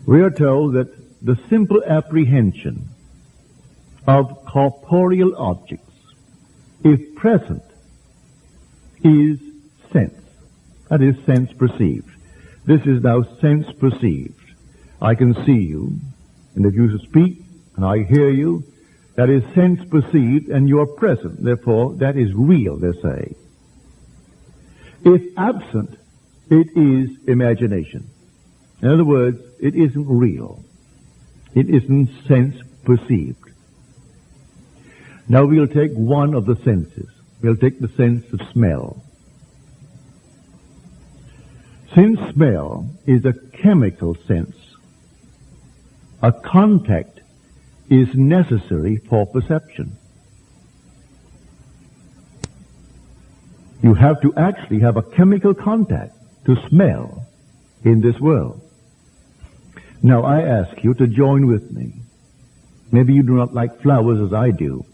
We are told that the simple apprehension of corporeal objects, if present, is sense. That is sense perceived. This is now sense perceived. I can see you, and if you speak, and I hear you, that is sense perceived, and you are present. Therefore, that is real, they say. If absent, it is imagination. In other words, it isn't real. It isn't sense perceived. Now we'll take one of the senses. We'll take the sense of smell. Since smell is a chemical sense, a contact is necessary for perception. You have to actually have a chemical contact to smell in this world. Now I ask you to join with me. Maybe you do not like flowers as I do.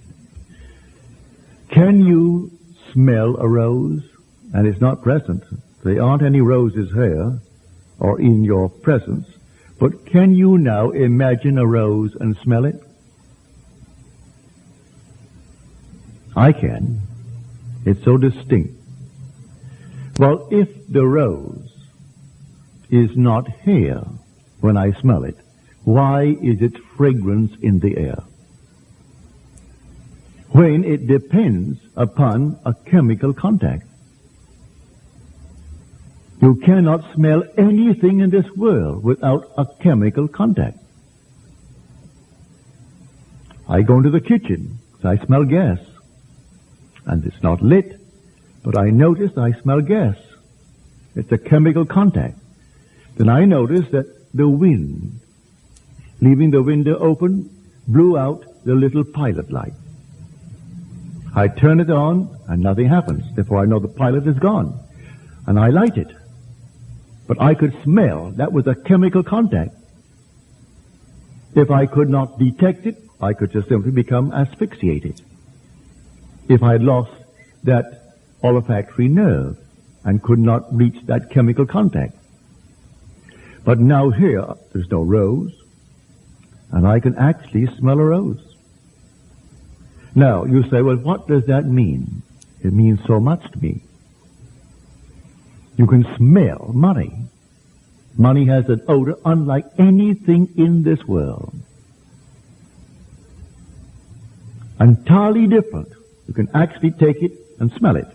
Can you smell a rose? And it's not present. There aren't any roses here or in your presence. But can you now imagine a rose and smell it? I can. It's so distinct. Well, if the rose is not here when I smell it, why is its fragrance in the air? When it depends upon a chemical contact. You cannot smell anything in this world without a chemical contact. I go into the kitchen, so I smell gas. And it's not lit, but I notice I smell gas. It's a chemical contact. Then I notice that the wind, leaving the window open, blew out the little pilot light. I turn it on, and nothing happens. Therefore, I know the pilot is gone. And I light it. But I could smell that was a chemical contact. If I could not detect it, I could just simply become asphyxiated. If I had lost that olfactory nerve and could not reach that chemical contact. But now here, there's no rose, and I can actually smell a rose. Now, you say, well, what does that mean? It means so much to me. You can smell money. Money has an odor unlike anything in this world. Entirely different. You can actually take it and smell it.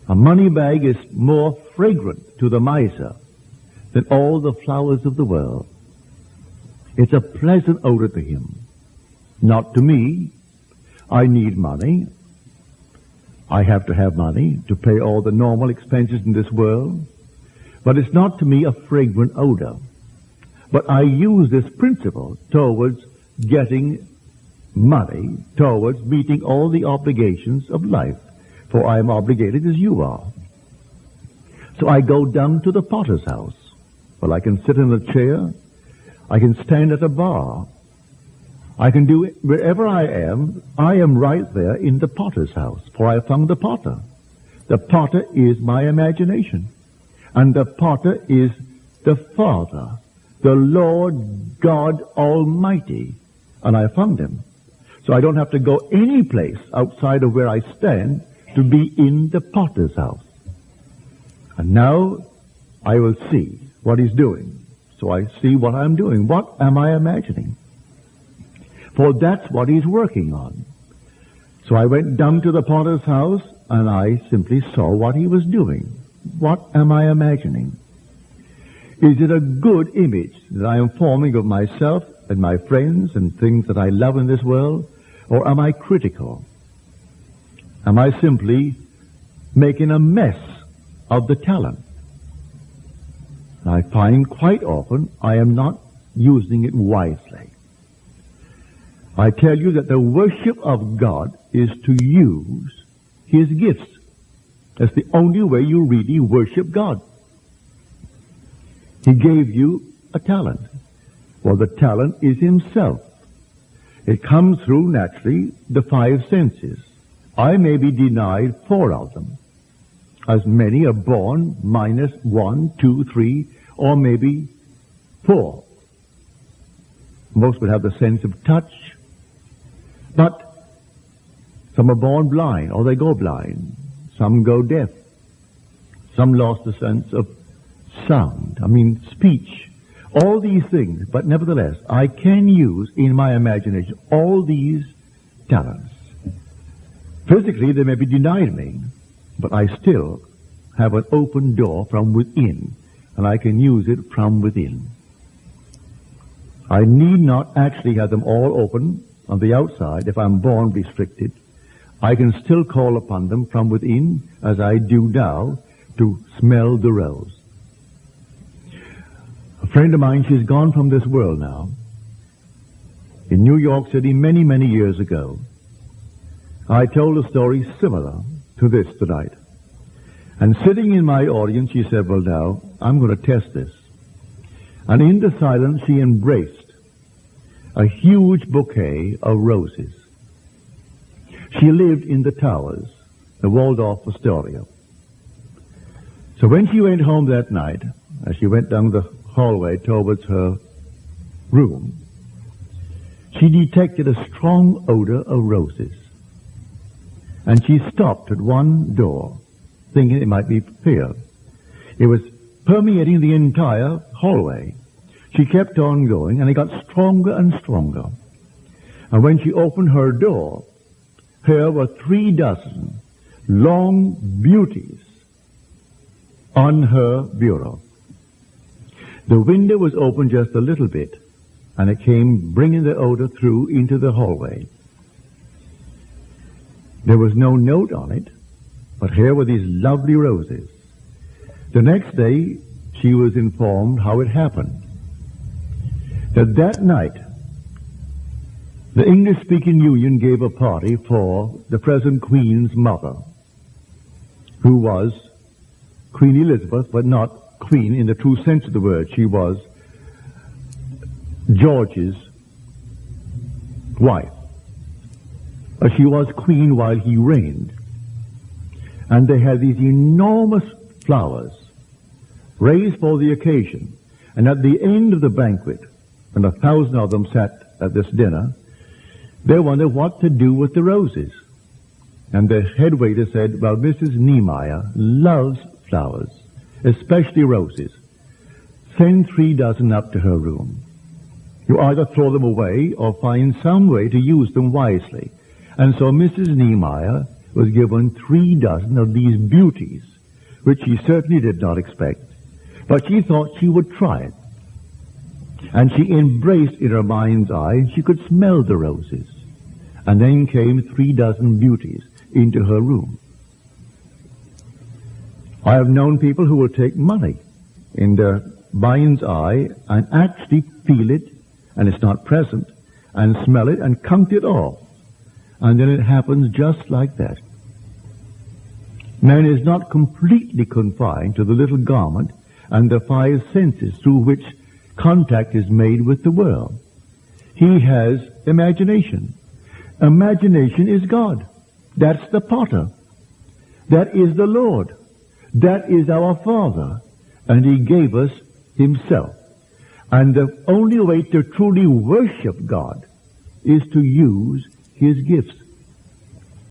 A money bag is more fragrant to the miser than all the flowers of the world. It's a pleasant odor to him. Not to me. I need money. I have to have money to pay all the normal expenses in this world. But it's not to me a fragrant odor. But I use this principle towards getting money, towards meeting all the obligations of life. For I am obligated as you are. So I go down to the potter's house. Well, I can sit in a chair. I can stand at a bar. I can do it wherever I am right there in the potter's house, for I found the potter. The potter is my imagination. And the potter is the Father, the Lord God Almighty. And I found him. So I don't have to go any place outside of where I stand to be in the potter's house. And now I will see what he's doing. So I see what I'm doing. What am I imagining? For that's what he's working on. So I went down to the potter's house and I simply saw what he was doing. What am I imagining? Is it a good image that I am forming of myself and my friends and things that I love in this world? Or am I critical? Am I simply making a mess of the talent? And I find quite often I am not using it wisely. I tell you that the worship of God is to use His gifts. That's the only way you really worship God. He gave you a talent. Well, the talent is Himself. It comes through, naturally, the five senses. I may be denied 4 of them. As many are born minus 1, 2, 3, or maybe poor. Most would have the sense of touch, but some are born blind, or they go blind. Some go deaf. Some lost the sense of sound, speech. All these things, but nevertheless, I can use in my imagination all these talents. Physically, they may be denied me, but I still have an open door from within, and I can use it from within. I need not actually have them all open on the outside if I'm born restricted. I can still call upon them from within, as I do now, to smell the rose. A friend of mine, she's gone from this world now. In New York City many, many years ago, I told a story similar to this tonight. And sitting in my audience, she said, well, now, I'm going to test this. And in the silence, she embraced a huge bouquet of roses. She lived in the Towers, the Waldorf Astoria. So when she went home that night, as she went down the hallway towards her room, she detected a strong odor of roses. And she stopped at one door, thinking it might be here. It was permeating the entire hallway. She kept on going, and it got stronger and stronger. And when she opened her door, here were 36 long beauties on her bureau. The window was open just a little bit, and it came bringing the odor through into the hallway. There was no note on it, but here were these lovely roses. The next day, she was informed how it happened. That night, the English-speaking Union gave a party for the present Queen's mother, who was Queen Elizabeth, but not Queen in the true sense of the word. She was George's wife. She was queen while he reigned. And they had these enormous flowers raised for the occasion. And at the end of the banquet, when 1,000 of them sat at this dinner, they wondered what to do with the roses. And the head waiter said, well, Mrs. Niemeyer loves flowers, especially roses. Send 36 up to her room. You either throw them away or find some way to use them wisely. And so Mrs. Niemeyer was given 36 of these beauties, which she certainly did not expect. But she thought she would try it. And she embraced in her mind's eye, and she could smell the roses. And then came 36 beauties into her room. I have known people who will take money in their mind's eye and actually feel it, and it's not present, and smell it and count it off. And then it happens just like that. Man is not completely confined to the little garment and the 5 senses through which contact is made with the world. He has imagination. Imagination is God. That's the potter. That is the Lord. That is our Father. And He gave us Himself. And the only way to truly worship God is to use His gifts.